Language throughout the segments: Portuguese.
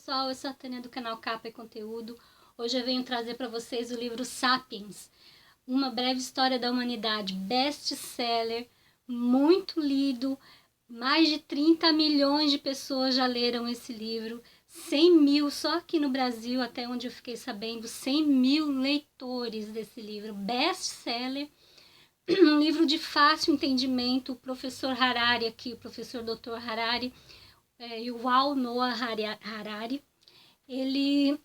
pessoal, eu sou a Tânia do canal Capa e Conteúdo. Hoje eu venho trazer para vocês o livro Sapiens, uma breve história da humanidade, best-seller, muito lido, mais de 30 milhões de pessoas já leram esse livro, 100 mil, só aqui no Brasil, até onde eu fiquei sabendo, 100 mil leitores desse livro, best-seller, um livro de fácil entendimento. O professor Harari aqui, o professor Dr. Harari, Yuval Noah Harari, ele,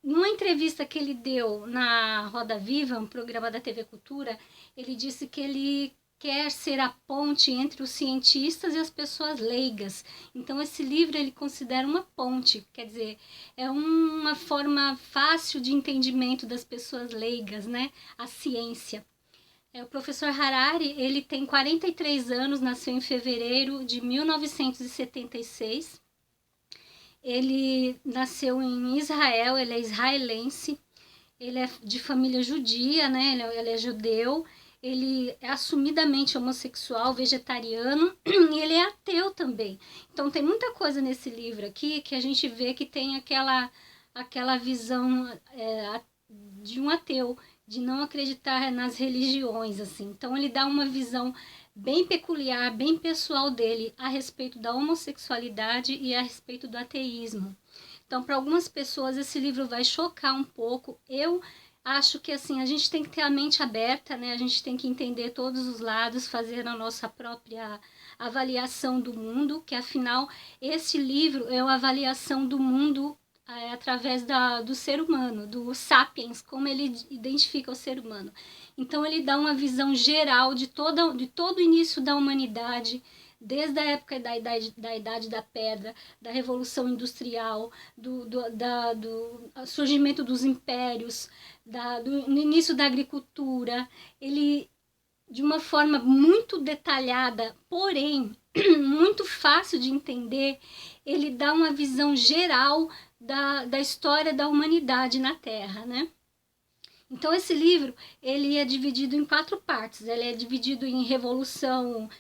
numa entrevista que ele deu na Roda Viva, um programa da TV Cultura, ele disse que ele quer ser a ponte entre os cientistas e as pessoas leigas. Então esse livro ele considera uma ponte, quer dizer, é uma forma fácil de entendimento das pessoas leigas, né? A ciência. O professor Harari, ele tem 43 anos, nasceu em fevereiro de 1976. Ele nasceu em Israel, ele é israelense, ele é de família judia, né? Ele é judeu, ele é assumidamente homossexual, vegetariano e ele é ateu também. Então tem muita coisa nesse livro aqui que a gente vê que tem aquela visão de um ateu, de não acreditar nas religiões, assim. Então ele dá uma visão bem peculiar, bem pessoal dele a respeito da homossexualidade e a respeito do ateísmo. Então, para algumas pessoas esse livro vai chocar um pouco. Eu acho que assim, a gente tem que ter a mente aberta, né? A gente tem que entender todos os lados, fazer a nossa própria avaliação do mundo, que afinal esse livro é uma avaliação do mundo através do ser humano, do sapiens, como ele identifica o ser humano. Então ele dá uma visão geral de todo o início da humanidade, desde a época da Idade da Pedra, da Revolução Industrial, do surgimento dos impérios, no início da agricultura. Ele, de uma forma muito detalhada, porém muito fácil de entender, ele dá uma visão geral da história da humanidade na Terra, né? Então esse livro ele é dividido em 4 partes. Ele é dividido em revolução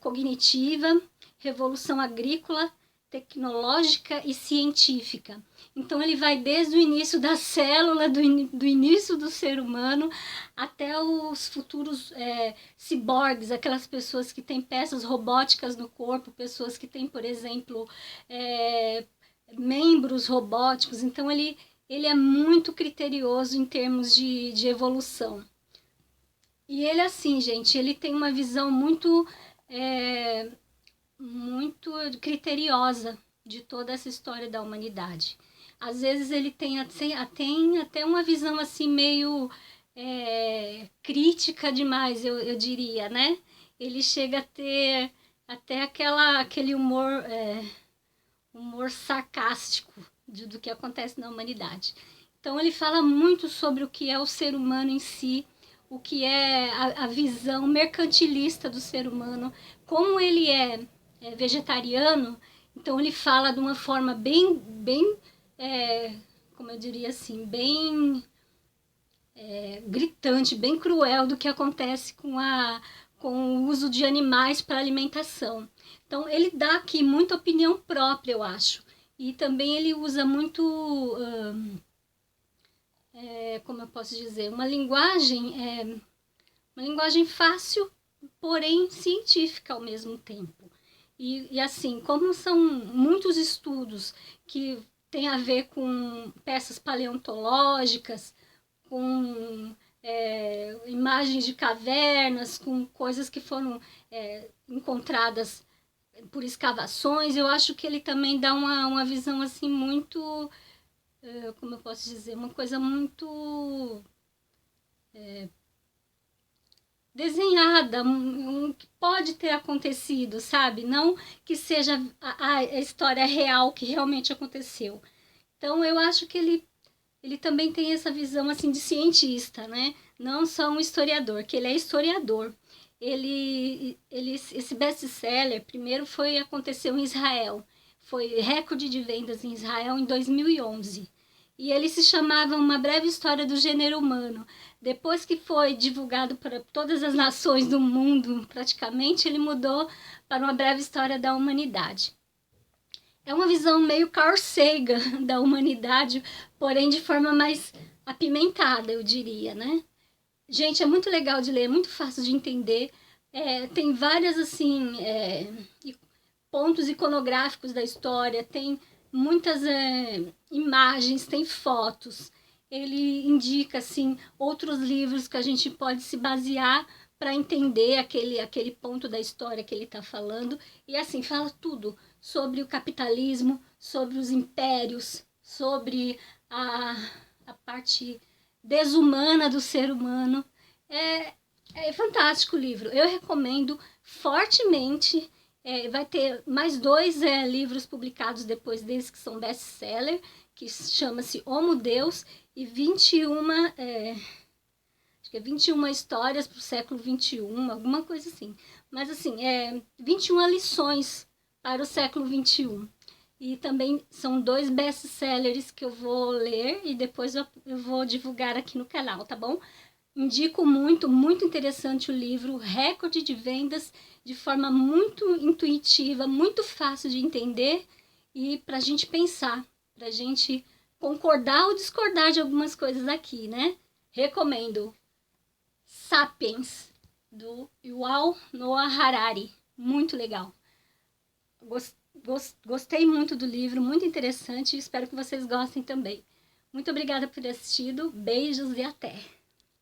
cognitiva, revolução agrícola, tecnológica e científica. Então ele vai desde o início da célula, do início do ser humano, até os futuros ciborgues, aquelas pessoas que têm peças robóticas no corpo, pessoas que têm, por exemplo, membros robóticos. Então ele é muito criterioso em termos de evolução. E ele, assim, gente, ele tem uma visão muito criteriosa de toda essa história da humanidade. Às vezes ele tem até uma visão assim meio crítica demais, eu diria, né? Ele chega a ter até aquele humor sarcástico do que acontece na humanidade. Então ele fala muito sobre o que é o ser humano em si, o que é a visão mercantilista do ser humano, como ele é vegetariano. Então ele fala de uma forma bem como eu diria assim, bem gritante, bem cruel do que acontece com o uso de animais para alimentação. Então ele dá aqui muita opinião própria, eu acho. E também ele usa muito, como eu posso dizer, uma linguagem fácil, porém científica ao mesmo tempo. E assim, como são muitos estudos que têm a ver com peças paleontológicas, com imagens de cavernas, com coisas que foram encontradas por escavações, eu acho que ele também dá uma visão assim muito, como eu posso dizer, uma coisa muito desenhada, que pode ter acontecido, sabe? Não que seja a história real que realmente aconteceu. Então eu acho que ele também tem essa visão assim de cientista, né? Não só um historiador, que ele é historiador. Esse best-seller primeiro aconteceu em Israel, foi recorde de vendas em Israel em 2011, e ele se chamava Uma Breve História do Gênero Humano. Depois que foi divulgado para todas as nações do mundo, praticamente, ele mudou para Uma Breve História da Humanidade. é uma visão meio Carl Sagan da humanidade, porém de forma mais apimentada, eu diria, né? Gente, é muito legal de ler, é muito fácil de entender. Tem várias, assim, pontos iconográficos da história, tem muitas imagens, tem fotos. Ele indica, assim, outros livros que a gente pode se basear para entender aquele ponto da história que ele está falando. E, assim, fala tudo sobre o capitalismo, sobre os impérios, sobre a parte desumana do ser humano. É fantástico o livro. Eu recomendo fortemente. Vai ter mais 2 livros publicados depois desse, que são best-seller, que chama-se Homo Deus, e 21, acho que é 21 histórias para o século XXI, alguma coisa assim. Mas assim, 21 lições para o século XXI. E também são 2 best-sellers que eu vou ler e depois eu vou divulgar aqui no canal, tá bom? Indico muito, muito interessante o livro, recorde de vendas, de forma muito intuitiva, muito fácil de entender e para a gente pensar, para a gente concordar ou discordar de algumas coisas aqui, né? Recomendo Sapiens, do Yuval Noah Harari, muito legal. Gostei muito do livro, muito interessante e espero que vocês gostem também. Muito obrigada por ter assistido, beijos e até!